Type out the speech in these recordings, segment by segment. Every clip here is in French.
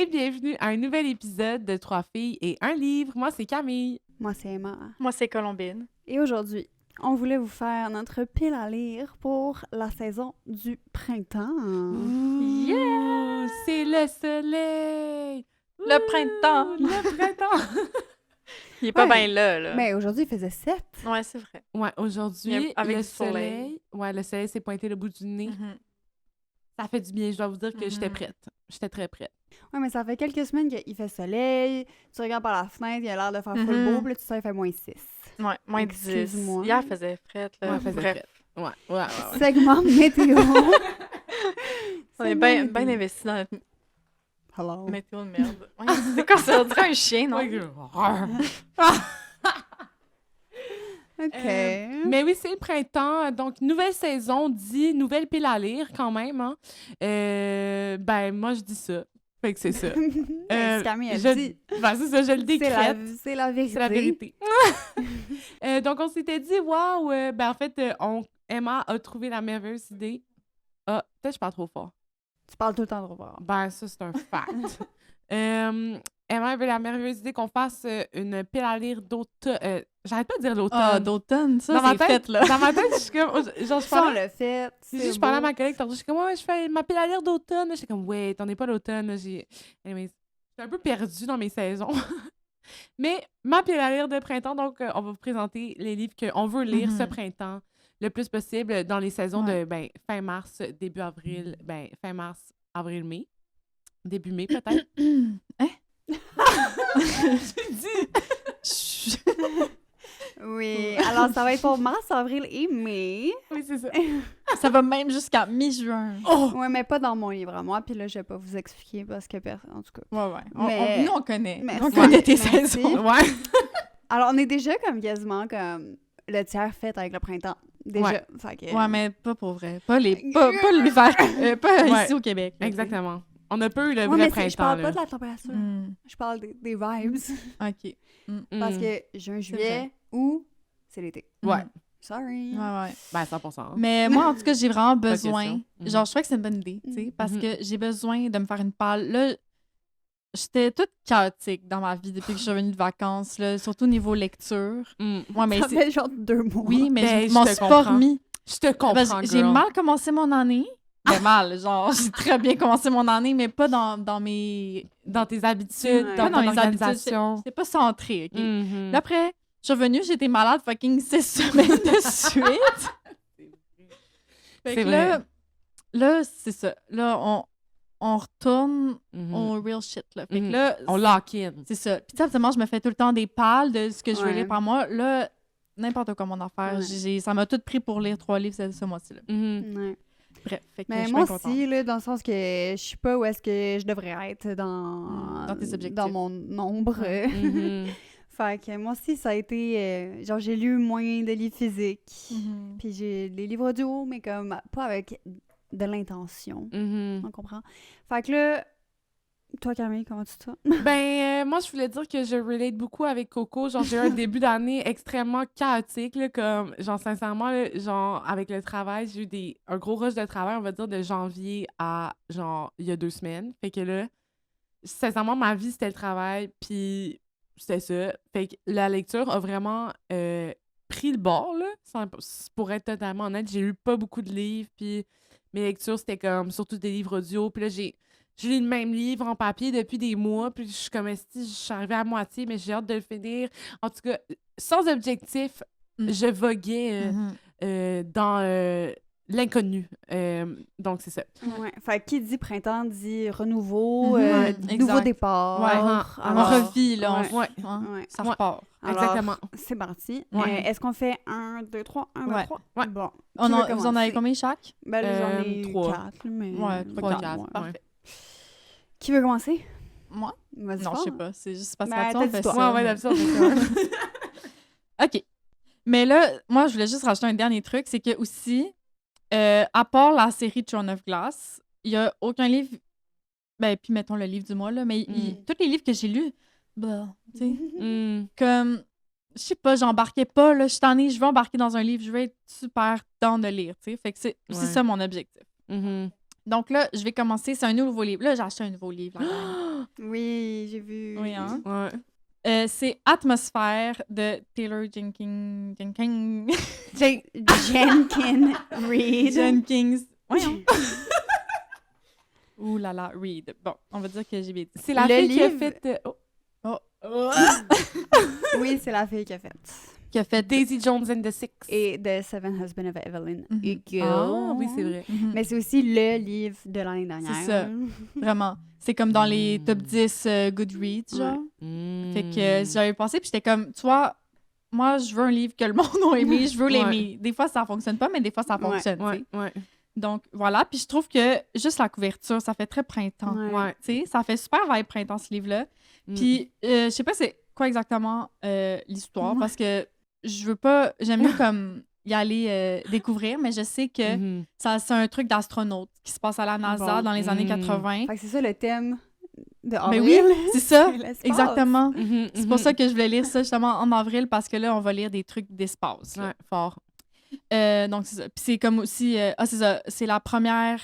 et bienvenue à un nouvel épisode de Trois filles et un livre. Moi, c'est Camille. Moi, c'est Emma. Moi, c'est Colombine. Et aujourd'hui, on voulait vous faire notre pile à lire pour la saison du printemps. Yeah! C'est le soleil! Le printemps! Le printemps! Il est pas Ouais. bien là. Mais aujourd'hui, il faisait 7. Ouais, c'est vrai. Ouais, aujourd'hui, Avec le du soleil. Ouais, le soleil s'est pointé le bout du nez. Mhm. Ça fait du bien, je dois vous dire que j'étais Mhm. prête. J'étais très prête. Ouais, mais ça fait quelques semaines qu'il fait soleil. Tu regardes par la fenêtre, il a l'air de faire full Mhm. beau. Puis là, tu sais, il fait moins 6. Ouais, moins 10. Excuse-moi. Hier, il faisait fret, là. Ouais, faisait Bref. prête. Ouais. Segment météo. On est Segment bien météo. investi dans notre Hello. météo de merde. Ouais, c'est quoi ça? On dirait un chien, non? OK. Mais oui, c'est le printemps, donc nouvelle saison dit nouvelle pile à lire quand même. Hein. Ben, moi, je dis ça. Fait que c'est ça. Ben, Camille a je- dit. Ben, c'est ça, je le décrète. C'est la vérité. C'est la vérité. Donc, on s'était dit, waouh, ben en fait, Emma a trouvé la merveilleuse idée. Ah, peut-être que je parle trop fort. Tu parles tout le temps de revoir. Ben, ça, c'est un fact. Emma avait la merveilleuse idée qu'on fasse une pile à lire d'automne. J'arrête pas de dire l'automne. Ah, d'automne, ça, Dans ma c'est tête, fait, là. Dans ma tête, je suis comme. Genre, je Ça, on parlais, l'a fait. je parlais à ma collègue tantôt, je suis comme, ouais, je fais ma pile à lire d'automne. J'étais comme, ouais, t'en es pas l'automne. Là, Anyways, j'étais un peu perdue dans mes saisons. Mais ma pile à lire de printemps, donc, on va vous présenter les livres qu'on veut lire ce printemps le plus possible dans les saisons de fin mars, début avril, fin mars, avril-mai. Début mai, peut-être. Hein? J'ai dit! Oui, alors ça va être pour mars, avril et mai. Oui, c'est ça. Ça va même jusqu'à mi-juin. Oh! Ouais, mais pas dans mon livre à moi, puis là, je vais pas vous expliquer parce que personne, en tout cas. Ouais. Mais- Nous, on connaît. Merci. On connaît tes Merci. saisons. Ouais. Alors, on est déjà comme quasiment comme le tiers fait avec le printemps. Déjà. Ouais. Fait que- Ouais, mais pas pour vrai. Pas l'hiver. Pas Ouais. ici au Québec. là, Exactement. On a pas eu le Ouais, vrai mais printemps. je parle là. pas de la température. tu sais. Hmm. Je parle des vibes. OK. Parce Mm. que juin, juillet, août, c'est l'été. Ouais. Sorry. Ouais. Ben, 100%. hein. Mais moi, en tout cas, j'ai vraiment Pas de besoin. question. Mhm. Genre, je trouvais que c'est une bonne idée, tu sais, parce que j'ai besoin de me faire une palle. Là, j'étais toute chaotique dans ma vie depuis que je suis revenue de vacances, là, surtout niveau lecture. Mm. Ouais, mais Ça fait genre 2 mois. oui, mais Ben, je je m'en te suis pas comprends. remis. Je te comprends, Parce que j'ai girl. mal commencé mon année. Ben, mal, genre, j'ai très bien commencé mon année, mais pas dans mes... Dans tes habitudes, Ouais. dans Pas dans ton mes habitudes. organisation. C'était pas centré, OK? Mhm. Là, après, je suis revenue, j'étais malade fucking 6 semaines de suite. Fait C'est que vrai. là, c'est ça. Là, on retourne Mhm. au real shit, là. Fait que Mhm. là, On lock in. c'est ça. Puis, tu sais, absolument, je me fais tout le temps des pales de ce que je veux Ouais. lire par mois. Là, n'importe quoi mon affaire. Ouais. Ça m'a tout pris pour lire 3 livres ce mois-ci, là. Mhm. Ouais. Bref, fait que Mais je suis moi bien contente. aussi, là, dans le sens que je sais pas où est-ce que je devrais être Dans tes objectifs. dans mon nombre. Mhm. Fait que moi aussi, ça a été... genre, j'ai lu moins de livres physiques. Mhm. Puis j'ai des livres audio, mais comme pas avec de l'intention. Mhm. On comprend. Fait que là, toi, Camille, comment tu te sens? Ben, moi, je voulais dire que je relate beaucoup avec Coco. Genre, j'ai eu un début d'année extrêmement chaotique, là, comme, genre, sincèrement, là, genre, avec le travail, j'ai eu un gros rush de travail, on va dire, de janvier à, genre, il y a 2 semaines. Fait que là, sincèrement, ma vie, c'était le travail, puis c'était ça. Fait que la lecture a vraiment pris le bord, là, pour être totalement honnête. J'ai lu pas beaucoup de livres, puis mes lectures, c'était comme, surtout des livres audio. Puis là, j'ai lu le même livre en papier depuis des mois, puis je suis comme si je suis arrivée à moitié, mais j'ai hâte de le finir. En tout cas, sans objectif, Mm. je voguais Mhm. dans l'inconnu. Donc, c'est ça. Ouais. Fait que qui dit printemps dit renouveau, Mhm. Ouais, nouveau exact. départ. Ouais. On Alors, revit, là. Ouais. Ouais. Ça Ouais. repart. Alors, Exactement. c'est parti. Ouais. Est-ce qu'on fait 1, 2, 3, 1, 2, Ouais. 3? Ouais. Bon. Vous en avez commencer? combien chaque? Ben là, j'en ai 3. 4, mais... Ouais, 3, quatre, 4. ouais. Parfait. Qui veut commencer? Moi? Vas-y Non, je fort. sais pas. C'est juste parce Ben, qu'à t'as on dit fait toi. ça. Ouais, d'habitude, on fait ça. OK. Mais là, moi, je voulais juste rajouter un dernier truc. C'est que aussi, à part la série Throne of Glass, il y a aucun livre... Ben, puis mettons le livre du mois, là. Mais tous les livres que j'ai lus, bah, tu sais, Mm. comme... Je sais pas, j'embarquais pas, là. Je suis tannée, je veux embarquer dans un livre, je veux être super dans de lire, tu sais. Fait que c'est aussi Ouais. ça mon objectif. Mhm. Donc là, je vais commencer. C'est un nouveau livre. Là, j'ai acheté un nouveau livre. Oui, j'ai vu. Oui, hein? Ouais. C'est Atmosphère de Taylor Jenkins. Jenkins Reid. Jenkins. Voyons. Ouh là là, Reid. Bon, on va dire que j'ai bien dit. C'est la Le fille qui a livre- fait... Oui, c'est la fille qui a fait. Qui a fait Daisy Jones and the Six. Et The Seven Husbands of Evelyn Mhm. Hugo. Ah, oui, c'est vrai. Mhm. Mais c'est aussi le livre de l'année dernière. C'est ça. Vraiment. C'est comme dans les top 10 Goodreads, genre. Mm. Fait que j'avais pensé, puis j'étais comme, tu vois, moi, je veux un livre que le monde a aimé, je veux l'aimer. Des fois, ça fonctionne pas, mais des fois, ça fonctionne, tu sais. Ouais. Donc, voilà. Puis je trouve que juste la couverture, ça fait très printemps. Ouais. Ouais. Tu sais, ça fait super vibe printemps, ce livre-là. Puis, je sais pas c'est quoi exactement l'histoire, Ouais. parce que je veux pas... J'aime mieux comme y aller découvrir, mais je sais que Mhm. c'est un truc d'astronaute qui se passe à la NASA Bon. dans les années 80. Fait que c'est ça le thème de Mais avril. oui, c'est ça. C'est l'espace. Exactement. Mhm, C'est pour ça que je voulais lire ça justement en avril, parce que là, on va lire des trucs d'espace. là. Ouais, fort. Donc, c'est ça. Puis c'est comme aussi... c'est ça. C'est la première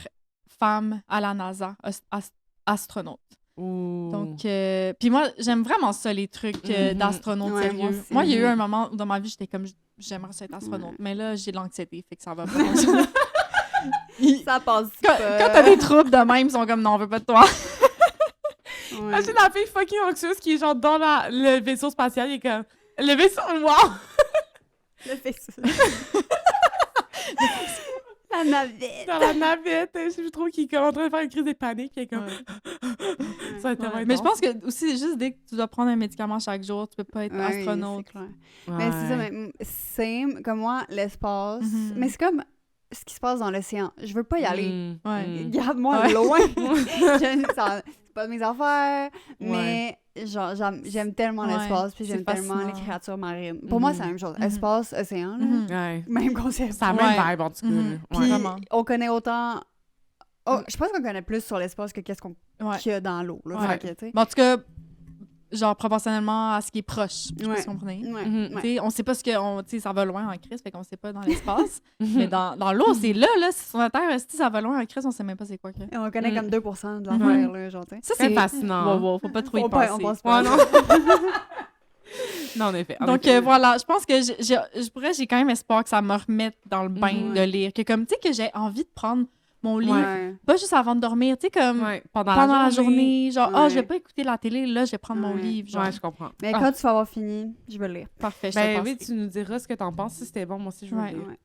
femme à la NASA, astronaute. Ouh. Donc, puis moi, j'aime vraiment ça, les trucs d'astronautes Ouais, sérieux. moi aussi. Moi, il y a eu un moment où dans ma vie, j'étais comme, j'aimerais être astronaute. Ouais. Mais là, j'ai de l'anxiété, fait que ça va pas. Ça passe Quand pas. t'as des troubles de même, ils sont comme, non, on veut pas de toi. Ouais. Imagine la fille fucking anxieuse qui est genre dans le vaisseau spatial, il est comme... Le vaisseau, wow! Le vaisseau. La navette. Dans la navette, je trouve qu'il est en train de faire une crise de panique, il est comme... Ça va être tellement Mais je intense. pense que aussi, juste dès que tu dois prendre un médicament chaque jour, tu peux pas être Ouais, astronaute. c'est clair. Mais c'est ça, mais same, comme moi, l'espace. Mhm. Mais c'est comme ce qui se passe dans l'océan. Je veux pas y aller. Mm, Ouais. mm. Garde-moi Ouais. loin. C'est pas de mes affaires, mais genre, j'aime tellement Ouais, l'espace, puis c'est j'aime tellement les fascinant. créatures marines. Pour moi, c'est la même chose. Mhm. Espace, océan, là. Mhm. Ouais. Même concept. C'est la même Ouais. vibe, en tout cas. Mhm. là. Puis Ouais. Vraiment. on connaît autant... Oh, je pense qu'on connaît plus sur l'espace que qu'est-ce Ouais. qu'il y a dans l'eau. Là. Ouais. Fait que, tu sais. Mais en tout cas, genre proportionnellement à ce qui est proche. Je sais pas Ouais. si vous comprenez. Ouais, Mhm. ouais. T'sais, on sait pas ce que... Tu sais, ça va loin en crise, fait qu'on sait pas dans l'espace. Mais dans l'eau, c'est là, sur la Terre, si ça va loin en crise, on sait même pas c'est quoi que... Et on connaît Mm. comme 2% de l'affaire, là, genre, tu sais. Ça, C'est fascinant. Wow, faut pas trop y On penser. pense pas. Ouais, non. Non, en effet. en Donc effet. voilà, je pense que j'ai quand même espoir que ça me remette dans le bain Mhm. de lire. Que comme, tu sais, que j'ai envie de prendre mon livre, Ouais. pas juste avant de dormir, tu sais, comme Ouais, pendant pendant la journée, genre, Ouais. je vais pas écouter la télé, là, je vais prendre mon Ouais. livre, genre. Ouais, je comprends. Mais Ah. quand tu vas avoir fini, je vais le lire. Parfait, je te Ben passe. oui, tu nous diras ce que t'en penses. Si c'était bon, moi aussi, je veux Ouais. le lire. Ouais.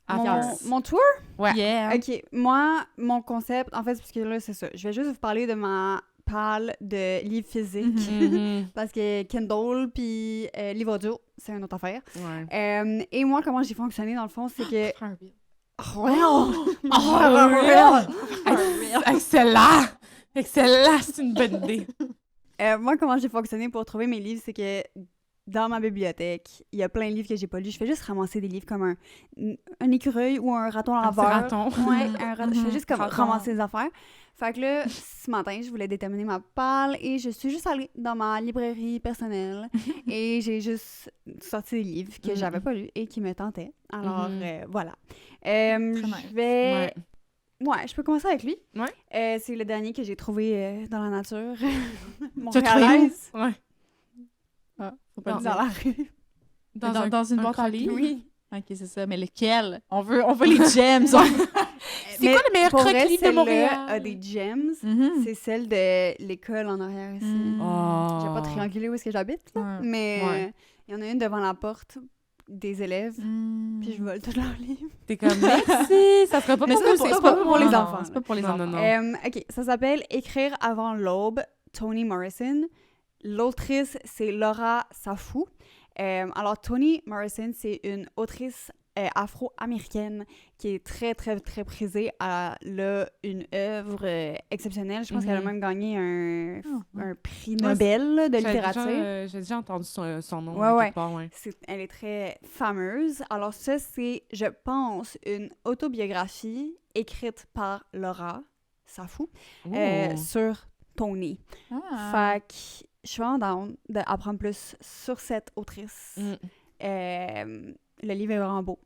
Affaires. Mon tour? Ouais. Yeah. OK. Moi, mon concept, en fait, c'est parce que là, c'est ça. Je vais juste vous parler de ma palle de livres physiques. Mhm. Parce que Kindle puis livre audio, c'est une autre affaire. Ouais. Et moi, comment j'ai fonctionné, dans le fond, c'est que... Faire un reel. Excellent! Excellent! C'est une bonne idée. Moi, comment j'ai fonctionné pour trouver mes livres, c'est que dans ma bibliothèque, il y a plein de livres que j'ai pas lus. Je fais juste ramasser des livres comme un écureuil ou un raton Un petit laveur. raton. Ouais, je fais juste comme Raton. ramasser des affaires. Fait que là, ce matin, je voulais déterminer ma palle et je suis juste allée dans ma librairie personnelle et j'ai juste sorti des livres que j'avais pas lus et qui me tentaient. Alors, voilà. nice. Je vais... Ouais. Ouais, je peux commencer avec lui. Ouais. C'est le dernier que j'ai trouvé dans la nature. T'as trouvé où? Montréalaise. Ouais. Ah, faut pas Non. le Dans dire. la rue. Dans une boîte à croquis. livres? Oui. Ok, c'est ça. Mais lequel? On veut les gems. C'est quoi le meilleur pour vrai, croquis de celle-là Montréal? a des gems. Mhm. C'est celle de l'école en arrière ici. Mm. Oh. J'ai pas triangulé où est-ce que j'habite, là, Ouais. mais Ouais. il y en a une devant la porte des élèves, Mm. puis je vole tous leurs livres. T'es comme, merci! Ça sera pas Mais pour ça, nous, c'est pas pour les non, enfants. C'est pas pour les Non, enfants. non, non. OK, ça s'appelle Écrire avant l'aube, Toni Morrison. L'autrice, c'est Laura Safou. Alors, Toni Morrison, c'est une autrice afro-américaine qui est très, très, très prisée. Elle a une œuvre exceptionnelle. Je pense qu'elle a même gagné un prix Nobel là, de littérature. J'ai déjà entendu son nom. Ouais, ouais. quelque part, ouais. Elle est très fameuse. Alors ça, c'est, je pense, une autobiographie écrite par Laura Safou Ouh. sur Toni. Ah. Fait que je suis vraiment down d'apprendre plus sur cette autrice. Mm. le livre est vraiment beau.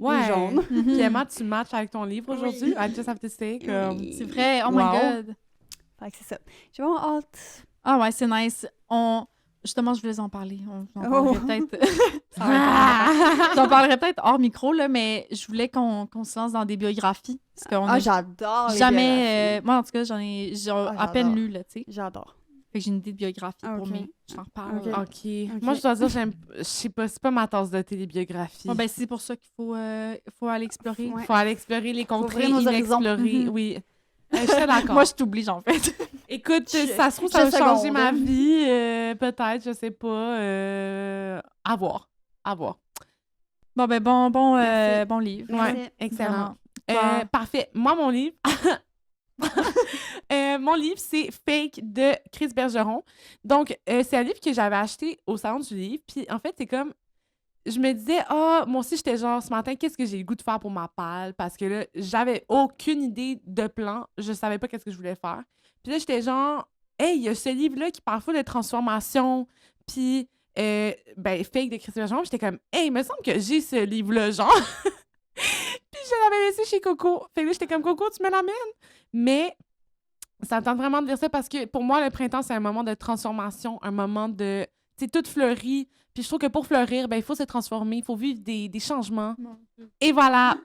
Ouais. Il est jaune. Puis Emma, tu matches avec ton livre aujourd'hui? I just have to say, comme... Oui. C'est vrai, oh Wow. my God. Fait que c'est ça. J'ai vraiment hâte. Ah ouais, c'est nice. Justement, je voulais en parler. J'en Oh. parlerai peut-être... Ça va être J'en parlerai peut-être hors micro, là, mais je voulais qu'on se lance dans des biographies. Parce qu'on a J'adore les biographies. jamais... moi, en tout cas, j'ai à peine j'adore. lu, là, tu sais. J'adore. Fait que j'ai une idée de biographie Ah, pour ok. mes... Je t'en reparle. Ok. OK. Moi, je dois dire, je sais pas, c'est pas ma tasse de thé, les biographies. Ben, c'est pour ça qu'il faut aller explorer. Ouais. Faut aller explorer les contrées ouvrir nos horizons. inexplorées. Mhm. Oui. Je suis d'accord. Moi, je t'oublie, en fait. Écoute, Je- ça se trouve, je ça va changer seconde. ma vie. Peut-être, je sais pas. À voir. À voir. Bon, ben, Merci. bon livre. Merci. Ouais, excellent. Vraiment. Toi? Parfait. Moi, mon livre... mon livre, c'est Fake de Chris Bergeron. Donc, c'est un livre que j'avais acheté au Salon du livre. Puis, en fait, c'est comme... Je me disais, moi aussi, j'étais genre, ce matin, qu'est-ce que j'ai le goût de faire pour ma palle? Parce que là, j'avais aucune idée de plan. Je savais pas qu'est-ce que je voulais faire. Puis là, j'étais genre, hey, il y a ce livre-là qui parle full de transformation. Puis, Fake de Chris Bergeron. J'étais comme, hey, il me semble que j'ai ce livre-là, genre. Puis, je l'avais laissé chez Coco. Fait que là, j'étais comme, Coco, tu me l'amènes? Mais ça me tente vraiment de lire ça parce que pour moi, le printemps, c'est un moment de transformation, un moment de... Tu sais, tout fleurit. Puis je trouve que pour fleurir, il faut se transformer, il faut vivre des changements. Et voilà,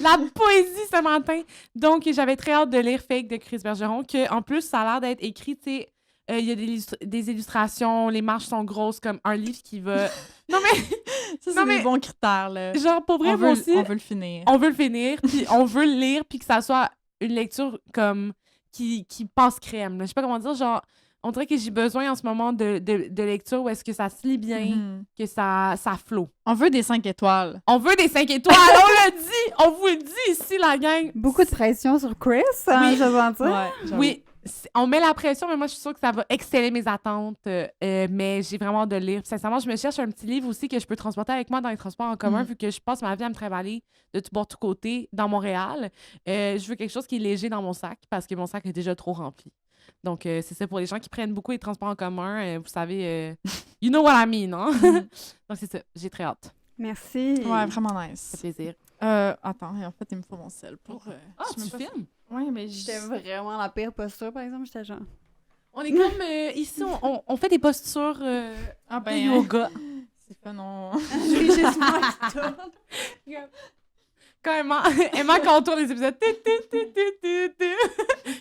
la poésie ce matin. Donc, j'avais très hâte de lire Fake de Chris Bergeron, que en plus, ça a l'air d'être écrit, tu sais, il y a des illustrations, les marges sont grosses, comme un livre qui va... Non, mais... Ça, c'est Non, mais- des bons critères, là. Genre, pour vrai, On moi veut, aussi, on veut le finir. on veut le finir, puis on veut le lire, puis que ça soit une lecture comme qui passe crème. Là. Je sais pas comment dire, genre, on dirait que j'ai besoin en ce moment de lecture où est-ce que ça se lit bien, Mhm. que ça flot. On veut des 5 étoiles. On veut des 5 étoiles, on le dit! On vous le dit ici, la gang! Beaucoup de pression sur Chris, hein, Oui. je vais en dire. Ouais, j'avoue. Oui, on met la pression, mais moi, je suis sûre que ça va exceller mes attentes. Mais j'ai vraiment hâte de le lire. Puis, sincèrement, je me cherche un petit livre aussi que je peux transporter avec moi dans les transports en commun, Mhm. vu que je passe ma vie à me travailler de tout bord, de tous côtés dans Montréal. Je veux quelque chose qui est léger dans mon sac, parce que mon sac est déjà trop rempli. Donc, c'est ça pour les gens qui prennent beaucoup les transports en commun. Vous savez, you know what I mean, hein? Donc, c'est ça. J'ai très hâte. Merci. Ouais, vraiment Ça nice. fait plaisir. Attends, en fait, il me faut mon sel pour... Ah, je sais tu même pas filmes? Ouais, mais J'étais vraiment la pire posture, par exemple. J'étais genre... On est comme ici, on fait des postures Ah de yoga. C'est pas non... J'ai juste moi qui tourne. Quand Emma contourne les épisodes. Il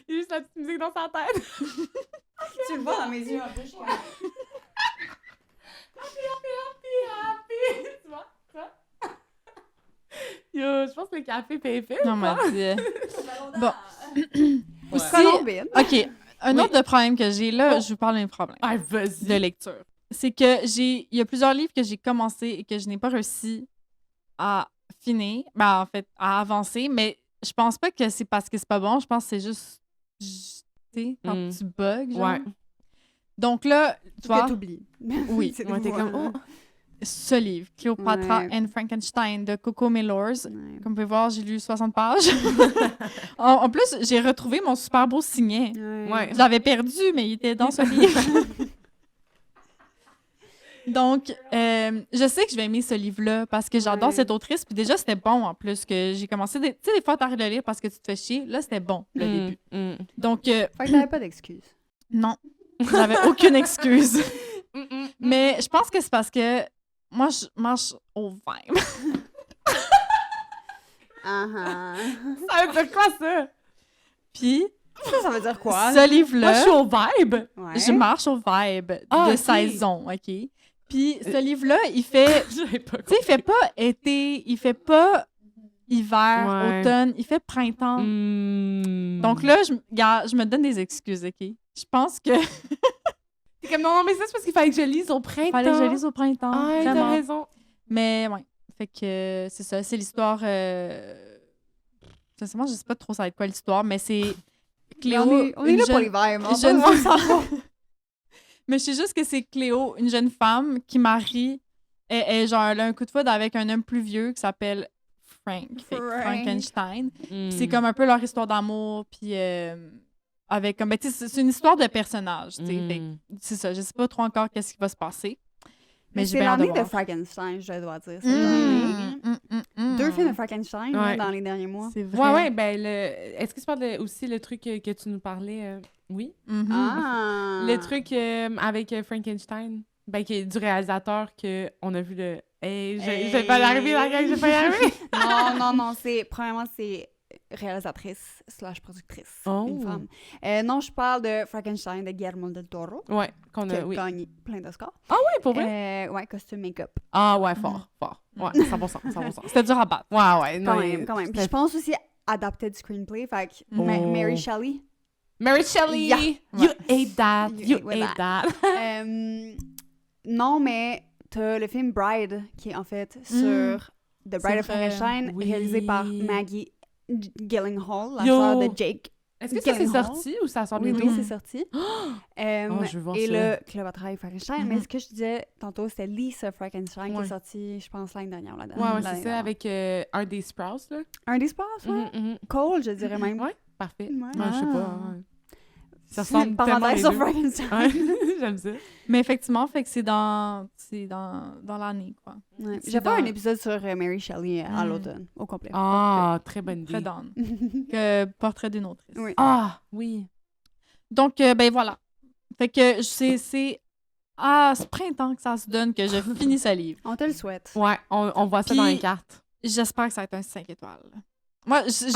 y a juste la petite musique dans sa tête. Tu le vois dans mes yeux un peu, je crois. Happy. Tu vois? Ça? Yo, je pense que le café fait effet. Non, m'a dit... Bon. Aussi, Colombine. OK, un Oui. autre de problème que j'ai, là, Oh. je vous parle d'un problème Ah, vas-y. de lecture. C'est que il y a plusieurs livres que j'ai commencé et que je n'ai pas réussi à finir, en fait, à avancer, mais je pense pas que c'est parce que c'est pas bon, je pense que c'est juste, tu sais, quand Mm. tu bugs, genre. Ouais. Donc là, tu vois, Que t'oublies. Oui. C'est Ouais, t'es moi, comme, là. oh. ce livre, Cléopatra Ouais. and Frankenstein de Coco Mellors. Ouais. Comme vous pouvez voir, j'ai lu 60 pages. en plus, j'ai retrouvé mon super beau signet. Ouais. Je l'avais perdu, mais il était dans ce livre. Donc, je sais que je vais aimer ce livre-là parce que j'adore Ouais. cette autrice. Puis déjà, c'était bon en plus que j'ai commencé. Tu sais, des fois, t'arrêtes de lire parce que tu te fais chier. Là, c'était bon, le début. Donc, Fait que t'avais pas d'excuses. non, j'avais aucune excuse. Mais je pense que c'est parce que moi, je marche au vibe. Ah Ça veut dire quoi, ça? Puis, Ça veut dire quoi? ce Moi, je livre-là, suis au vibe. Ouais. je marche au vibe Ah, de ok. saison, OK? Puis, ce livre-là, il fait... J'avais pas Tu sais, il fait pas été, il fait pas hiver, Ouais. automne, il fait printemps. compris. Donc là, je me donne des excuses, OK? Je pense que T'es comme, non, mais ça, c'est parce qu'il fallait que je lise au printemps. fallait que je lise au printemps, Ah, t'as vraiment. raison. Mais ouais, fait que c'est ça, c'est l'histoire... Sincèrement, je sais pas trop ça va être quoi l'histoire, mais c'est Cléo... On est une là pour jeune- les vibes. On jeune- va s'en savoir. Mais je sais juste que c'est Cléo, une jeune femme qui marie... Elle a un coup de foudre avec un homme plus vieux qui s'appelle Frank. Fait que Frank. Frankenstein. Puis Mm. c'est comme un peu leur histoire d'amour, puis avec comme... ben, tu sais, c'est une histoire de personnage, tu sais. Fait que Mm. c'est ça, je sais pas trop encore qu'est-ce qui va se passer. Mais c'est j'ai bien hâte de l'année de voir. Frankenstein, je dois dire. Cette année. 2 films de Frankenstein Ouais. dans les derniers mois. C'est vrai. Ouais, ben, est-ce que tu parles aussi le truc que tu nous parlais? Oui. Mhm. Ah! Le truc avec Frankenstein, ben, qui est du réalisateur qu'on a vu le... Hey, je vais pas y arriver, la gang, je vais pas y arriver! Non, premièrement, c'est réalisatrice / productrice, Oh. une femme. Non, je parle de Frankenstein de Guillermo del Toro, Ouais, qu'on qui a... a Oui. gagné plein d'Oscars. Oui, pour vrai? Ouais, costume, make-up. Ah ouais, fort. Ouais, 100%. C'était dur à battre. Ouais, Quand non, même. Puis je pense aussi adapté du screenplay, fait que Oh. Mary Shelley. Mary Shelley! Yeah. You ate that! You You ate ate that! Non, mais t'as le film Bride, qui est en fait sur The Bride of C'est vrai. Frankenstein, Oui. réalisé par Maggie Gyllenhaal, la Yo. sœur de Jake. Est-ce que ça c'est Gyllenhaal. sorti ou ça sort Oui, bientôt? c'est sorti. Oh, je veux voir et ça. le Cléopâtre et Frankenstein. Mais Mhm. ce que je disais tantôt, c'était Lisa Frankenstein qui Ouais. est sorti, je pense, l'année dernière. Ouais, c'est ça, avec un des Sprouts, là. Un des sports, ouais. Cole, je dirais même. Ouais, parfait. Ouais. Ouais, je sais pas. Ah. Ouais. Ça ressemble tellement Parenthèse les sur deux. Frankenstein. Ouais, j'aime ça. Mais effectivement, fait que c'est dans l'année, quoi. Ouais. C'est J'ai fait dans- un épisode sur Mary Shelley à Mm. l'automne, au complet. Ah, très bonne idée. Très down. Que Portrait d'une autrice. Oui. Ah, oui. Donc, ben voilà. Fait que c'est à ce printemps que ça se donne que je finis ce livre. On te le souhaite. Ouais, on voit ça Puis- dans les cartes. J'espère que ça va être un 5 étoiles. Moi, je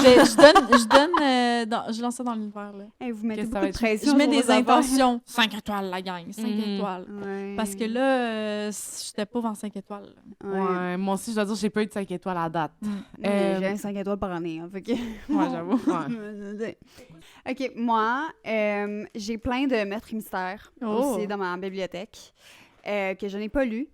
lance ça dans l'univers, là. Hey, vous mettez Qu'est-ce que ça beaucoup va de être? pression. Je mets sur des vos affaires. intentions. 5 étoiles, la gang. 5 Mhm. étoiles. Ouais. Parce que là, j'étais pas en 5 étoiles. là. Ouais. Moi aussi, je dois dire, j'ai pas eu de 5 étoiles à date. Ouais, j'ai un 5 étoiles par année. Hein, fait que... Ouais, j'avoue. Ouais. OK, moi, j'ai plein de meurtres et mystères Oh. aussi dans ma bibliothèque que je n'ai pas lus.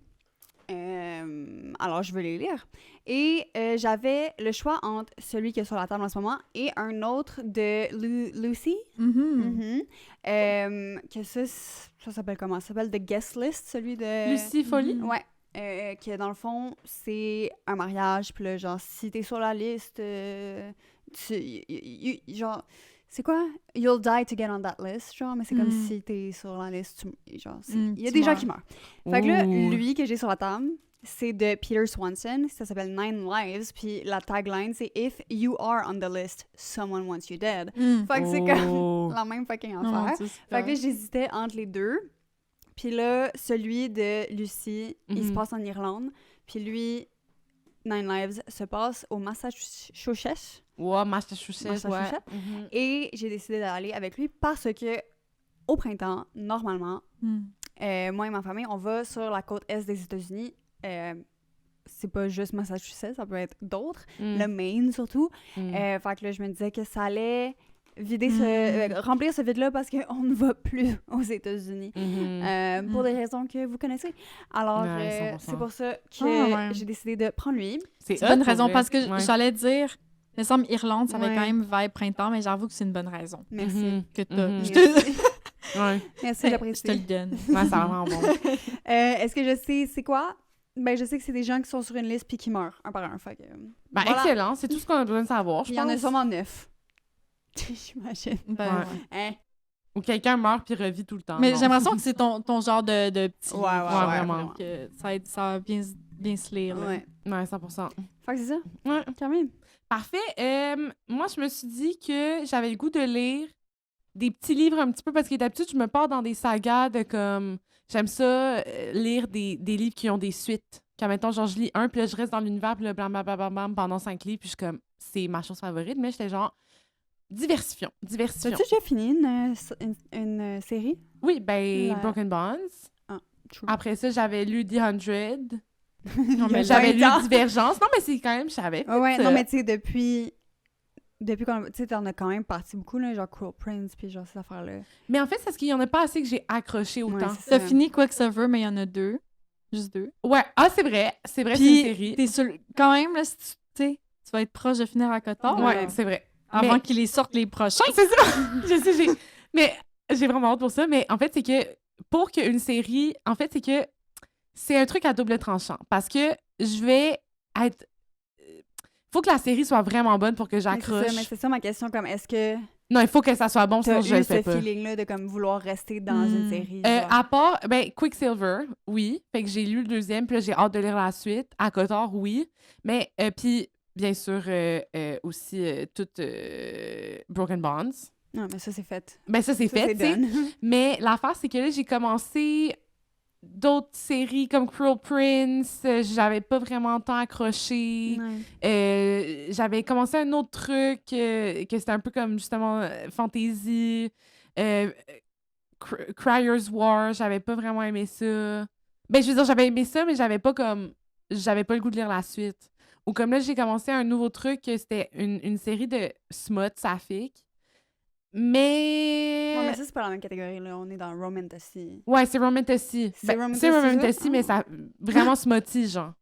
Alors, je veux les lire. Et j'avais le choix entre celui qui est sur la table en ce moment et un autre de Lucy. Mhm. Que ça s'appelle comment? Ça s'appelle The Guest List, celui de... Lucie Folie? Mhm. Ouais. Que dans le fond, c'est un mariage. Puis là, genre, si t'es sur la liste, genre... C'est quoi? You'll die to get on that list, genre, mais c'est comme Mm. si t'es sur la liste, genre, il y a tu des gens meurs. qui meurent. Fait que là, Ouh. lui que j'ai sur la table, c'est de Peter Swanson, ça s'appelle Nine Lives, puis la tagline, c'est « If you are on the list, someone wants you dead Mm. ». Fait que c'est comme Oh. la même fucking Oh mon affaire. Dieu, Fait que là, j'hésitais entre les deux. Puis là, celui de Lucie, il se Mhm. passe en Irlande. Puis lui, Nine Lives se passe au Massachusetts. Ouais, Massachusetts, ouais. Massachusetts. Mhm. Et j'ai décidé d'aller avec lui parce que au printemps, normalement, Mm. moi et ma famille, on va sur la côte est des États-Unis. C'est pas juste Massachusetts, ça peut être d'autres. Mm. Le Maine surtout. Mm. Fait que là, je me disais que ça allait vider Mm. remplir ce vide-là parce qu'on ne va plus aux États-Unis. Mhm. Pour des raisons que vous connaissez. Alors, Ouais, 100%. c'est pour ça que Ah, ouais. j'ai décidé de prendre lui. C'est hot, une bonne pour raison vrai. parce que Ouais. j'allais dire, il me semble Irlande, ça avait Ouais. quand même vibe printemps, mais j'avoue que c'est une bonne raison Merci. Mhm. que t'as. Mhm. Je te, Ouais. Merci, je j'apprécie. te le donne. Ouais, c'est vraiment bon. Est-ce que je sais c'est quoi? Ben, je sais que c'est des gens qui sont sur une liste puis qui meurent un par un. Fait que, Ben, voilà. excellent. C'est tout ce qu'on a besoin de savoir, je Il y en a pense. sûrement 9. J'imagine. Ben, Ouais. ouais. Hein? Ou quelqu'un meurt puis revit tout le temps. Mais non. j'ai l'impression que c'est ton genre de petit. Ouais, ouais, livre, vraiment. que ça va bien se lire. là. Ouais. Ouais, 100%. Fait que c'est ça, Ouais. quand même. Parfait. Moi, je me suis dit que j'avais le goût de lire des petits livres un petit peu parce que d'habitude, je me pars dans des sagas de comme... J'aime ça, lire des livres qui ont des suites. Quand, mettons, genre, je lis un, puis là, je reste dans l'univers, puis là, blablabla, pendant 5 livres, puis je suis comme, c'est ma chose favorite, mais j'étais genre, diversifions. As-tu déjà fini une série? Oui, ben, La- Broken Bonds. True. Après ça, j'avais lu The 100. Non, mais J'avais lu 20 ans. Divergence. Non, mais c'est quand même, je savais. Ouais, fait, non, mais tu sais, depuis qu'on... Tu sais, t'en as quand même parti beaucoup, là, genre Cruel Prince, puis genre ces affaires-là. Mais en fait, c'est parce qu'il y en a pas assez que j'ai accroché autant. Ouais, c'est T'as ça. fini Quicksilver, mais il y en a 2. Juste 2. Ouais, c'est vrai. C'est vrai, c'est Puis, une série. t'es sur... quand même, là, si tu sais, tu vas être proche de finir à Cotard. Ouais, c'est vrai. Avant Mais- qu'ils les sortent les prochains. C'est ça! Je sais, mais j'ai vraiment hâte pour ça. Mais en fait, c'est que pour qu'une série... En fait, c'est que c'est un truc à double tranchant. Parce que je vais être... Faut que la série soit vraiment bonne pour que Mais c'est ça, j'accroche. mais c'est ça ma question, comme est-ce que Non, il faut que ça soit bon, sinon T'as je eu le ce fais pas. feeling-là de comme vouloir rester dans une série. genre. À part, Quicksilver, oui. Fait que j'ai lu le deuxième, puis là, j'ai hâte de lire la suite. À Kotor, oui. Mais, puis, bien sûr, aussi, Broken Bonds. Non, mais ça, c'est fait. Ben, ça, c'est Ça, fait, c'est tu sais. done. Mais l'affaire, c'est que là, j'ai commencé d'autres séries comme Cruel Prince. J'avais pas vraiment tant accroché. Ouais. J'avais commencé un autre truc que c'était un peu comme, justement, fantasy. Cryer's War, j'avais pas vraiment aimé ça. Ben, je veux dire, j'avais aimé ça, mais j'avais pas le goût de lire la suite. Ou comme là, j'ai commencé un nouveau truc, c'était une série de smut saphique. Mais... Ouais, mais ça, c'est pas la même catégorie, là. On est dans Romantasy. Ouais, c'est Romantasy. C'est C'est Romantasy, Romantasy, ça? mais ça vraiment smutty, genre.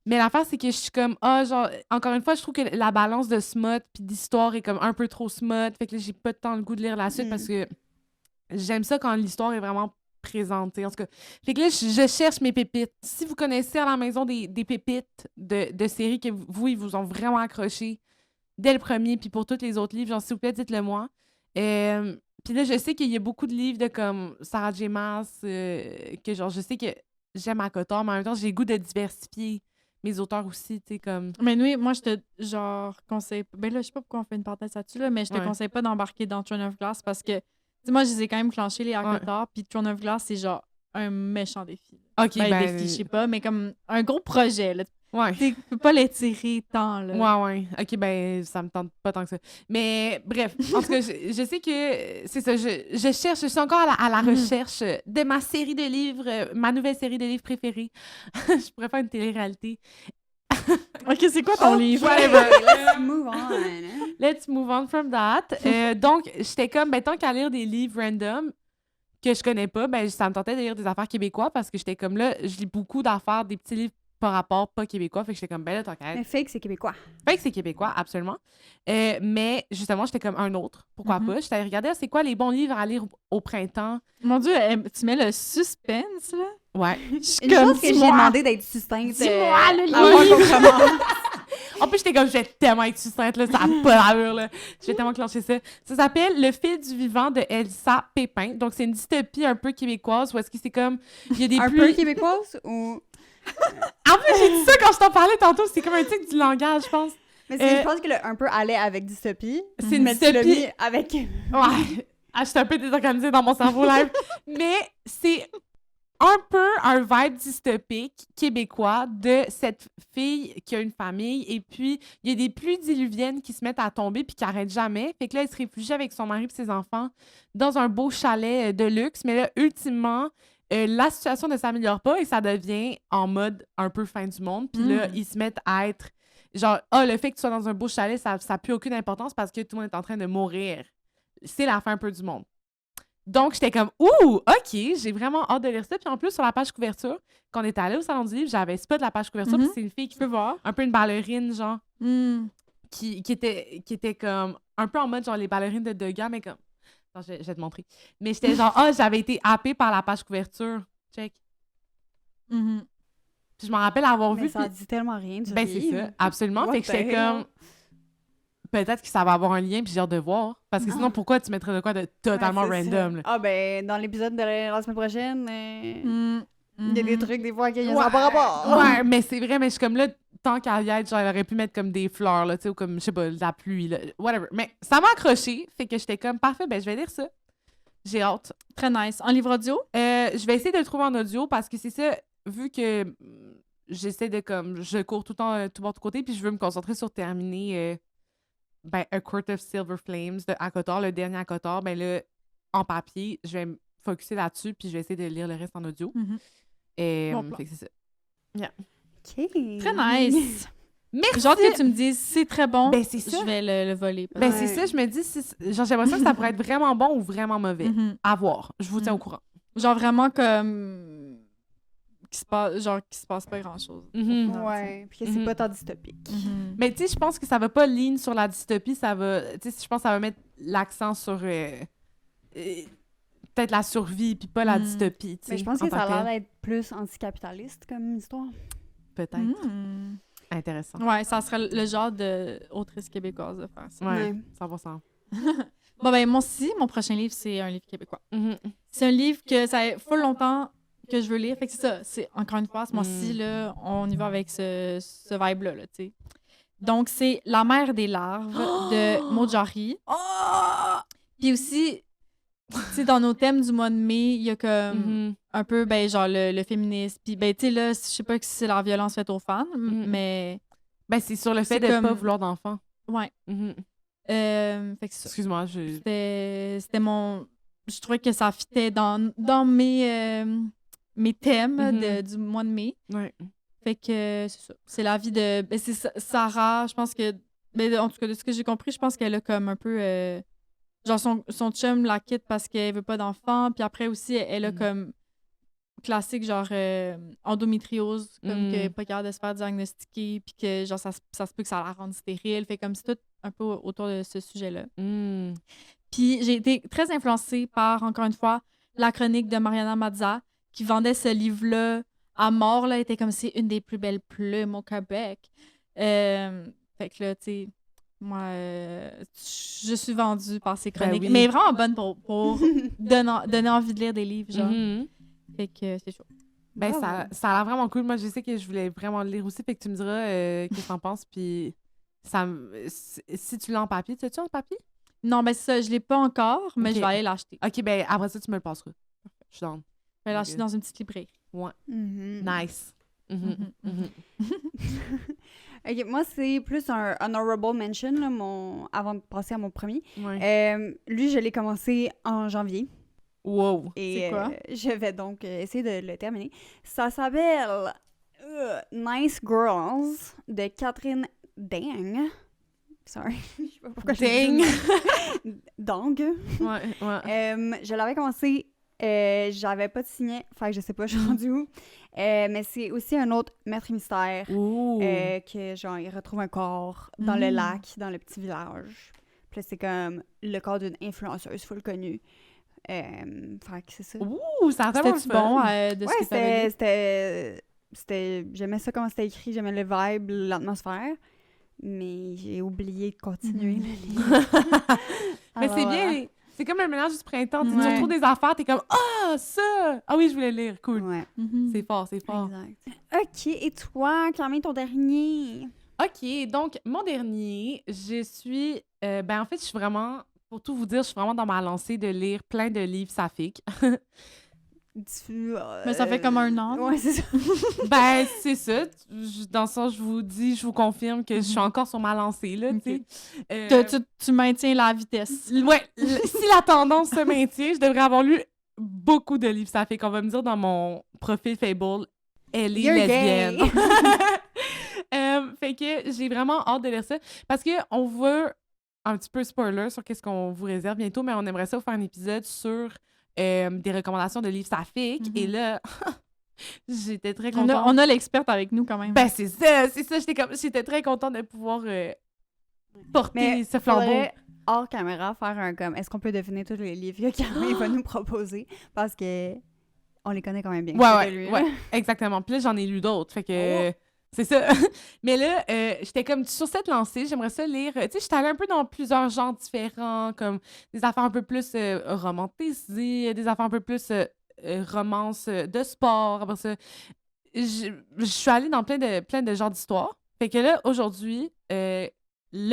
Mais l'affaire, c'est que je suis comme, genre, encore une fois, je trouve que la balance de smut puis d'histoire est comme un peu trop smut. Fait que là, j'ai pas tant le goût de lire la suite parce que j'aime ça quand l'histoire est vraiment présentée. En tout cas, fait que là, je cherche mes pépites. Si vous connaissez à la maison des pépites de séries que ils vous ont vraiment accroché dès le premier, puis pour tous les autres livres, genre, s'il vous plaît, dites-le moi. Puis là, je sais qu'il y a beaucoup de livres de comme Sarah J. Maas, que genre, je sais que j'aime à Kotor, mais en même temps, j'ai le goût de diversifier mes auteurs aussi, tu sais, comme... Mais oui, moi, je te, genre, conseille... Ben là, je sais pas pourquoi on fait une parenthèse là-dessus, là, mais je te Ouais. conseille pas d'embarquer dans Throne of Glass parce que, tu sais, moi, je les ai quand même clenchés, les Kotor, puis Throne of Glass, c'est genre un méchant défi. OK, Défi, je sais pas, mais comme un gros projet, là. Ouais. Tu peux pas l'étirer tant, là. Ouais. OK, ben, ça me tente pas tant que ça. Mais bref, en tout cas, je sais que c'est ça. Je cherche, je suis encore à la recherche de ma série de livres, ma nouvelle série de livres préférée. Je pourrais faire une télé-réalité. OK, c'est quoi ton livre? Whatever. Let's move on. Let's move on from that. Donc, j'étais comme, ben, tant qu'à lire des livres random que je connais pas, ben, ça me tentait de lire des affaires québécois parce que j'étais comme là, je lis beaucoup d'affaires, des petits livres par rapport pas québécois. Fait que j'étais comme, ben là, tant qu'à Mais fake, c'est québécois. Fait que c'est québécois, absolument. Mais justement, j'étais comme un autre. Pourquoi pas? J'étais regardé, c'est quoi les bons livres à lire au printemps? Mon Dieu, tu mets le suspense, là? Ouais. Une chose que j'ai demandé d'être succincte. Dis-moi le avant livre! qu'on commence. En plus, j'étais comme, je vais tellement être succincte, là, ça n'a pas d'allure, là. Je vais tellement clencher ça. Ça s'appelle Le fil du vivant de Elsa Pépin. Donc, c'est une dystopie un peu québécoise où est-ce que c'est comme, il y a des Un peu québécoise ou... En plus, j'ai dit ça quand je t'en parlais tantôt, c'est comme un truc du langage, je pense. Mais je pense que le un peu allait avec dystopie. C'est une mais tu l'as dystopie. mis avec... Ouais. Ah, je suis un peu désorganisée dans mon cerveau live. Mais c'est un peu un vibe dystopique québécois de cette fille qui a une famille. Et puis, il y a des pluies diluviennes qui se mettent à tomber puis qui n'arrêtent jamais. Fait que là, elle se réfugie avec son mari et ses enfants dans un beau chalet de luxe. Mais là, ultimement, la situation ne s'améliore pas et ça devient en mode un peu fin du monde. Puis là, ils se mettent à être genre, le fait que tu sois dans un beau chalet, ça n'a plus aucune importance parce que tout le monde est en train de mourir. C'est la fin un peu du monde. Donc, j'étais comme, ouh, OK, j'ai vraiment hâte de lire ça. Puis en plus, sur la page couverture, quand on était allé au Salon du Livre, j'avais pas de la page couverture. Puis c'est une fille qui peux voir. Un peu une ballerine, genre, qui était comme un peu en mode, genre, les ballerines de Degas, mais comme... Attends, je vais te montrer. Mais j'étais genre, j'avais été happée par la page couverture. Check. Puis je m'en rappelle avoir Mais vu... ça dit tellement rien du Ben, c'est livre. ça, absolument. What Fait que the j'étais hell? comme... Peut-être que ça va avoir un lien, puis j'ai hâte de voir. Parce que sinon, pourquoi tu mettrais de quoi de totalement Ouais, c'est random, ça. là? Ah ben, dans l'épisode de la semaine prochaine, il y a des trucs des fois qui Ouais, n'ont pas rapport. Ouais, mais c'est vrai, mais je suis comme là, tant qu'à y être, genre, elle aurait pu mettre comme des fleurs, là, tu sais, ou comme, je sais pas, de la pluie, là, whatever. Mais ça m'a accroché, fait que j'étais comme, parfait, ben je vais lire ça. J'ai hâte. Très nice. En livre audio? Je vais essayer de le trouver en audio parce que c'est ça, vu que j'essaie de, comme, je cours tout le temps, tout bord de côté, puis je veux me concentrer sur terminer, A Court of Silver Flames de Akotar, le dernier Akotar, ben là, en papier, je vais me focusser là-dessus, puis je vais essayer de lire le reste en audio. Et Bon plan. fait que c'est ça. OK. Très nice. Merci! Genre que tu me dises c'est très bon, Ben, c'est ça. je vais le voler. Ben, Ouais. c'est ça, je me dis, genre, j'ai l'impression que ça pourrait être vraiment bon ou vraiment mauvais. À voir. Je vous tiens au courant. Genre vraiment comme qui se passe pas grand-chose. Ouais, puis que c'est pas tant dystopique. Mais tu sais, je pense que ça va pas lean sur la dystopie, ça va... Tu sais, je pense que ça va mettre l'accent sur peut-être la survie, puis pas la dystopie, tu sais. Mais je pense en que ça tant a l'air telle. d'être plus anticapitaliste comme histoire. Peut-être. Intéressant. Ouais, ça serait le genre de autrice québécoise de faire ça. Ouais, Ouais. 100%. Bon, ben, moi aussi, mon prochain livre, c'est un livre québécois. C'est un livre que ça fait full longtemps que je veux lire. Fait que c'est ça. C'est, encore une fois, ce mois-ci, là, on y va avec ce vibe-là, là, tu sais. Donc, c'est La mère des larves de Mojari. Puis aussi, tu sais, dans nos thèmes du mois de mai, il y a comme un peu, ben, genre, le féminisme. Puis, ben, tu sais, là, je sais pas si c'est la violence faite aux femmes, mais... Ben, c'est sur le fait C'est de comme- pas vouloir d'enfants. Ouais. Mhm. Fait que c'est ça. Excuse-moi, C'était mon... Je trouvais que ça fitait dans mes thèmes du mois de mai. Ouais. Fait que c'est ça. C'est la vie de... Ben, c'est Sarah, je pense que... Ben, en tout cas, de ce que j'ai compris, je pense qu'elle a comme un peu... genre, son chum la quitte parce qu'elle veut pas d'enfant. Puis après aussi, elle a comme... Classique, genre endométriose, comme qu'elle est pas capable de se faire diagnostiquer. Puis que, genre, ça se peut que ça la rende stérile. Fait comme c'est tout un peu autour de ce sujet-là. Puis j'ai été très influencée par, encore une fois, la chronique de Mariana Mazza qui vendait ce livre-là à mort. Là, était comme c'est une des plus belles plumes au Québec. Fait que là, tu sais, moi, je suis vendue par ces chroniques. oui. Mais vraiment bonne pour donner envie de lire des livres, genre. Fait que c'est chaud. Ben, Bravo. ça a l'air vraiment cool. Moi, je sais que je voulais vraiment le lire aussi. Fait que tu me diras qu'est-ce que t'en penses. Puis, si tu l'as en papier, tu l'as-tu en papier? Non, ben c'est ça, je l'ai pas encore, mais Ok. je vais aller l'acheter. Ok, ben, après ça, tu me le passeras. Je suis down. Je vais l'acheter dans une petite librairie. Nice. Ok, moi, c'est plus un honorable mention, là, avant de passer à mon premier. Ouais. Lui, je l'ai commencé en janvier. Wow. Et C'est quoi? je vais donc essayer de le terminer. Ça s'appelle Nice Girls de Catherine Dang. Sorry, je sais pas pourquoi Dang. Dang. Ouais, ouais. Je l'avais commencé, j'avais pas de signet, fait que je sais pas, je suis rendue où. Mais c'est aussi un autre maître mystère Ouh. que, genre, il retrouve un corps dans le lac, dans le petit village. Puis là, c'est comme le corps d'une influenceuse full connue. Fait que c'est ça. Ouh, ça a tellement C'était-tu bon de ce Ouais, que t'avais lu? c'était... J'aimais ça comment c'était écrit, j'aimais le vibe, l'atmosphère. Mais j'ai oublié de continuer le livre. Mais Alors, c'est voilà. bien. C'est comme un mélange du printemps. Tu sais, Ouais. tu retrouves des affaires, t'es comme « Ah, ça! Ah oui, je voulais lire. Cool. Ouais, C'est fort, c'est fort. exact. OK, et toi, Camille, ton dernier? OK, donc, mon dernier, je suis... ben, en fait, je suis vraiment... Pour tout vous dire, je suis vraiment dans ma lancée de lire plein de livres saphiques. Mais ça fait comme un an. Ouais, c'est ça. Ben, c'est ça. Dans le sens, je vous confirme que je suis encore sur ma lancée, là, tu sais. Tu maintiens la vitesse. Ouais, si la tendance se maintient, je devrais avoir lu beaucoup de livres saphiques. On va me dire dans mon profil Fable, elle est You're lesbienne. gay. Fait que j'ai vraiment hâte de lire ça. Parce que on veut un petit peu spoiler sur qu'est-ce qu'on vous réserve bientôt, mais on aimerait ça vous faire un épisode sur des recommandations de livres saphiques. Et là, j'étais très contente. On a l'experte avec nous quand même. Ben, c'est ça. J'étais très contente de pouvoir porter Mais ce flambeau. faudrait, hors caméra, faire un comme... Est-ce qu'on peut deviner tous les livres que Camille va nous proposer? Parce que on les connaît quand même bien. Ouais, exactement. Puis là, j'en ai lu d'autres. Fait que c'est ça. Mais là, j'étais comme sur cette lancée. J'aimerais ça lire. Tu sais, j'étais allée un peu dans plusieurs genres différents, comme des affaires un peu plus romantisées, des affaires un peu plus romance de sport. Après ça, je suis allée dans plein de genres d'histoires. Fait que là, aujourd'hui, le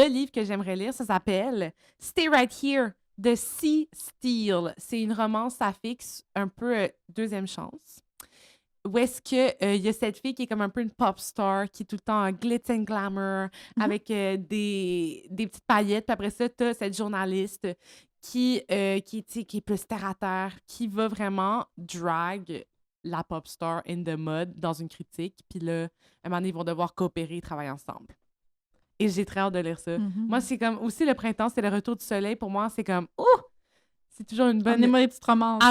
livre que j'aimerais lire, ça s'appelle Stay Right Here de C. Steele. C'est une romance saphique, un peu deuxième chance. Où est-ce que y a cette fille qui est comme un peu une pop star, qui est tout le temps en glitz and glamour, avec des petites paillettes. Puis après ça, t'as cette journaliste qui est plus terre à terre, qui va vraiment drag la pop star in the mud dans une critique. Puis là, à un moment donné, ils vont devoir coopérer et travailler ensemble. Et j'ai très hâte de lire ça. Moi, c'est comme aussi le printemps, c'est le retour du soleil. Pour moi, c'est comme c'est toujours une bonne. Amenez-moi des petites romances.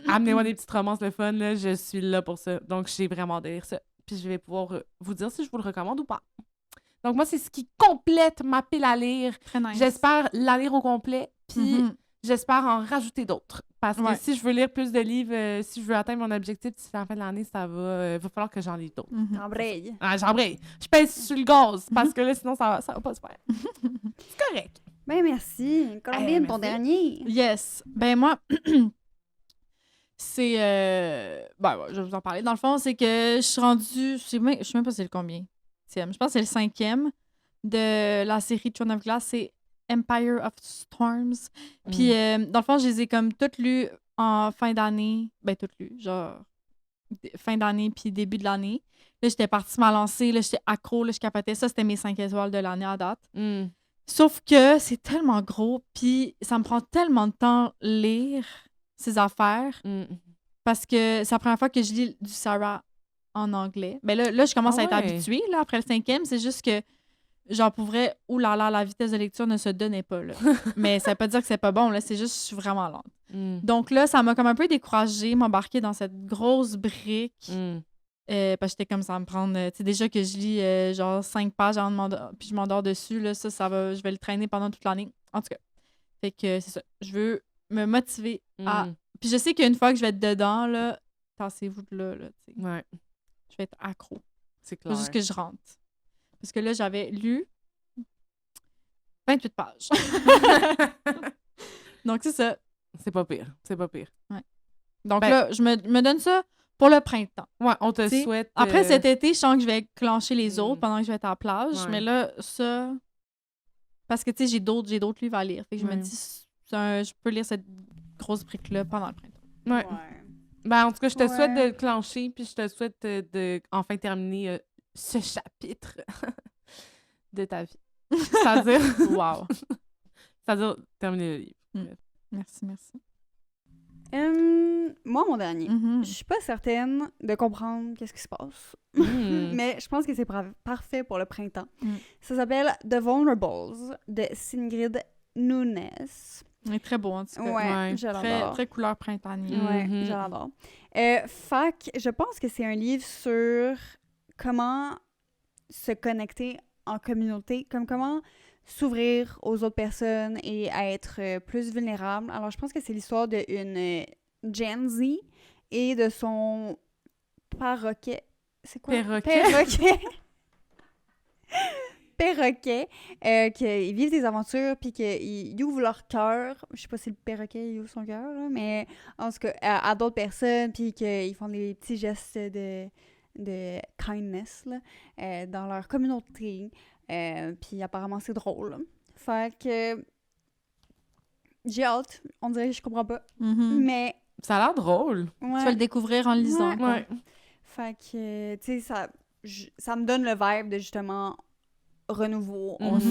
Amenez-moi des petites romances, le fun, là. Je suis là pour ça. Donc, j'ai vraiment hâte de lire ça. Puis, je vais pouvoir vous dire si je vous le recommande ou pas. Donc, moi, c'est ce qui complète ma pile à lire. Très nice. J'espère la lire au complet. Puis, j'espère en rajouter d'autres. Parce que si je veux lire plus de livres, si je veux atteindre mon objectif d'ici la fin de l'année, ça va falloir que j'en lis d'autres. T'embrayes. Ah, j'embraye. Je pèse sur le gaz parce que là, sinon, ça va pas se faire. C'est correct. Ben merci. Colombine, ton merci. dernier. Yes. Ben moi, c'est... Ben, ouais, je vais vous en parler. Dans le fond, c'est que je suis rendue... Je sais même pas c'est le combien. Je pense que c'est le 5e de la série Throne of Glass. C'est Empire of Storms. Puis, dans le fond, je les ai comme toutes lues en fin d'année. Ben, toutes lues. Genre, fin d'année puis début de l'année. Là, j'étais partie m'en lancer. Là, j'étais accro. Là, je capotais. Ça, c'était mes 5 étoiles de l'année à date. Sauf que c'est tellement gros, puis ça me prend tellement de temps lire ces affaires, parce que c'est la première fois que je lis du Sarah en anglais. Ben là je commence à être habituée, là, après le 5e. C'est juste que, genre, pour vrai, oulala, la vitesse de lecture ne se donnait pas, là. Mais ça veut pas dire que c'est pas bon, là. C'est juste que je suis vraiment lente. Donc là, ça m'a comme un peu découragée, m'embarquer dans cette grosse brique. Parce que j'étais comme ça va me prendre. Tu sais, déjà que je lis genre 5 pages avant de puis je m'endors dessus, là, ça va. Je vais le traîner pendant toute l'année. En tout cas. Fait que c'est ça. Je veux me motiver à. Puis je sais qu'une fois que je vais être dedans, là, tassez-vous de là, tu sais. Ouais. Je vais être accro. C'est clair. Faut juste que je rentre. Parce que là, j'avais lu 28 pages. Donc c'est ça. C'est pas pire. C'est pas pire. Ouais. Donc là, je me donne ça pour le printemps. Ouais, on te T'sais, souhaite... Après cet été, je sens que je vais clencher les autres pendant que je vais être à la plage. Ouais. Mais là, ça... Parce que, tu sais, j'ai d'autres livres à lire. Fait que je me dis, je peux lire cette grosse brique-là pendant le printemps. Ouais. Ben, en tout cas, je te souhaite de le clencher, puis je te souhaite de enfin terminer ce chapitre de ta vie. C'est-à-dire... Wow. C'est-à-dire terminer le livre. Merci. Moi, mon dernier. Je suis pas certaine de comprendre qu'est-ce qui se passe. Mais je pense que c'est parfait pour le printemps. Ça s'appelle The Vulnerables de Sigrid Nunes. Il est très beau, en tout cas. Ouais, je l'adore. Très couleur printanier. Ouais, je l'adore. Fac, je pense que c'est un livre sur comment se connecter en communauté, comme comment s'ouvrir aux autres personnes et être plus vulnérable. Alors, je pense que c'est l'histoire d'une Gen Z et de son perroquet. C'est quoi? Perroquet. Perroquet. Qu'ils vivent des aventures puis qu'ils ouvrent leur cœur. Je sais pas si le perroquet il ouvre son cœur, là, mais en tout cas, à d'autres personnes puis qu'ils font des petits gestes de kindness là, dans leur communauté. Puis apparemment, c'est drôle. Fait que j'ai hâte. On dirait que je comprends pas. Mais... Ça a l'air drôle. Ouais. Tu vas le découvrir en le lisant. Ouais. Fait que, tu sais, ça me donne le vibe de justement renouveau. On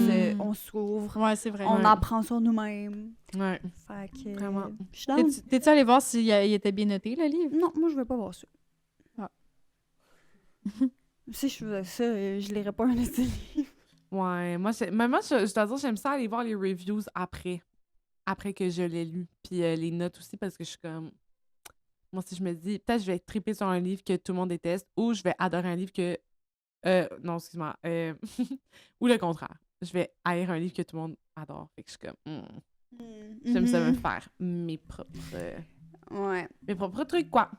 s'ouvre. Ouais, c'est vrai. On apprend sur nous-mêmes. Ouais. Fait que... Vraiment. Je suis down. T'es-tu allé voir s'il était bien noté, le livre? Non, moi, je veux pas voir ça. Ah. Si je faisais ça, je lirais pas un de ces livres. Ouais, moi, je dois dire, j'aime ça aller voir les reviews après que je l'ai lu. Puis les notes aussi, parce que je suis comme... Moi, si je me dis, peut-être je vais triper sur un livre que tout le monde déteste, ou je vais adorer un livre que... non, excuse-moi. Ou le contraire. Je vais haïr un livre que tout le monde adore. Fait que je suis comme... J'aime ça me faire mes propres trucs, quoi.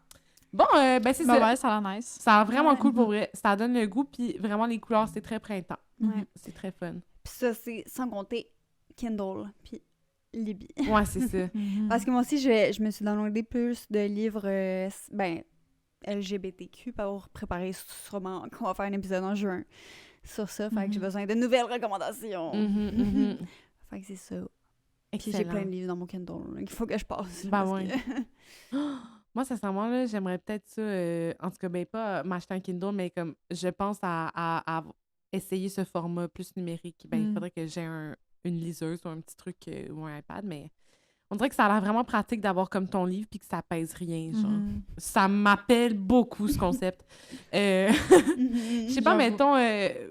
Bon, ben c'est ça. Ouais, ça a l'air nice. Ça a vraiment cool pour vrai. Ça donne le goût, puis vraiment les couleurs, c'est très printemps. Ouais. C'est très fun. Puis ça, c'est sans compter Kindle, puis Libby. Ouais, c'est ça. Parce que moi aussi, je me suis downloadé plus de livres LGBTQ pour préparer sûrement qu'on va faire un épisode en juin sur ça. Fait que j'ai besoin de nouvelles recommandations. Fait que c'est ça. Puis j'ai plein de livres dans mon Kindle là, qu'il faut que je passe. Ben ouais. Moi, sincèrement, là, j'aimerais peut-être ça, en tout cas, ben pas m'acheter un Kindle, mais comme je pense à essayer ce format plus numérique. Ben, il faudrait que j'ai une liseuse ou un petit truc ou un iPad, mais on dirait que ça a l'air vraiment pratique d'avoir comme ton livre puis que ça pèse rien, genre. Ça m'appelle beaucoup, ce concept. Je sais pas, mettons,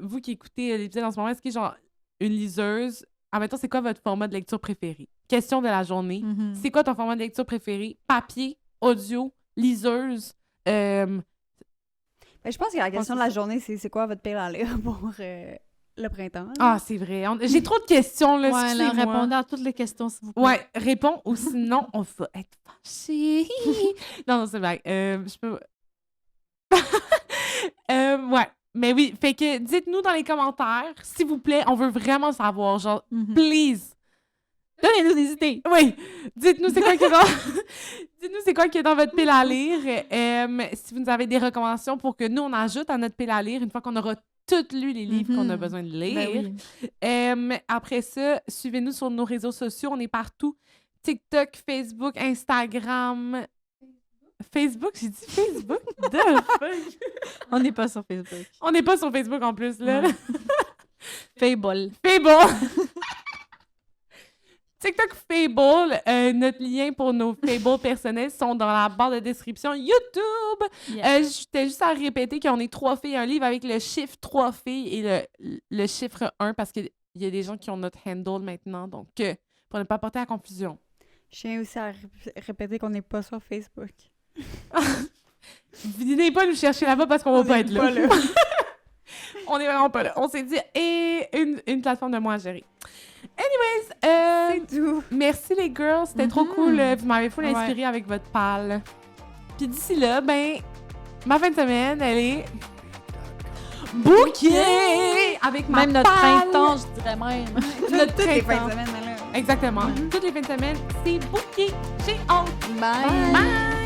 vous qui écoutez l'épisode en ce moment, est-ce qu'il y a genre une liseuse? Mettons, c'est quoi votre format de lecture préféré? Question de la journée. C'est quoi ton format de lecture préféré? Papier, audio, liseuse? Ben, je pense que la question de la journée, c'est quoi votre pire à lire pour le printemps? Là? Ah, c'est vrai. J'ai trop de questions, là. Ouais, là, répondez à toutes les questions, s'il vous plaît. Ouais, réponds ou sinon, on va être fâchés. Non, c'est vrai. Je peux... ouais. Mais oui, fait que dites-nous dans les commentaires, s'il vous plaît, on veut vraiment savoir. Genre, please, Donnez-nous des idées. Oui, dites-nous c'est quoi qu'il y a dans... Dites-nous c'est quoi qu'il y a dans votre pile à lire. Si vous nous avez des recommandations pour que nous, on ajoute à notre pile à lire une fois qu'on aura toutes lu les livres qu'on a besoin de lire. Ben oui. Après ça, suivez-nous sur nos réseaux sociaux. On est partout. TikTok, Facebook, Instagram. Facebook? J'ai dit Facebook? The fuck? On n'est pas sur Facebook. On n'est pas sur Facebook en plus, là. Ouais. Fable. Fable! TikTok Fable, notre lien pour nos Fables personnels sont dans la barre de description YouTube. Yes. J'étais juste à répéter qu'on est 3 filles, un livre avec le chiffre 3 filles et le chiffre 1 parce qu'il y a des gens qui ont notre handle maintenant, donc pour ne pas porter à confusion. Je tiens aussi à répéter qu'on n'est pas sur Facebook. Venez pas nous chercher là-bas parce qu'on va pas être là. Pas là. On est vraiment pas là. On s'est dit, et une plateforme de moins à gérer. Anyways, C'est tout. merci les girls, c'était trop cool. Vous m'avez full inspiré avec votre pal. Puis d'ici là, ben, ma fin de semaine, elle est bookée avec ma Même notre pal. printemps, je dirais même. Notre Toutes les fins printemps. de semaine, là. Exactement. Toutes les fins de semaine, c'est booké. J'ai hâte. Bye. Bye.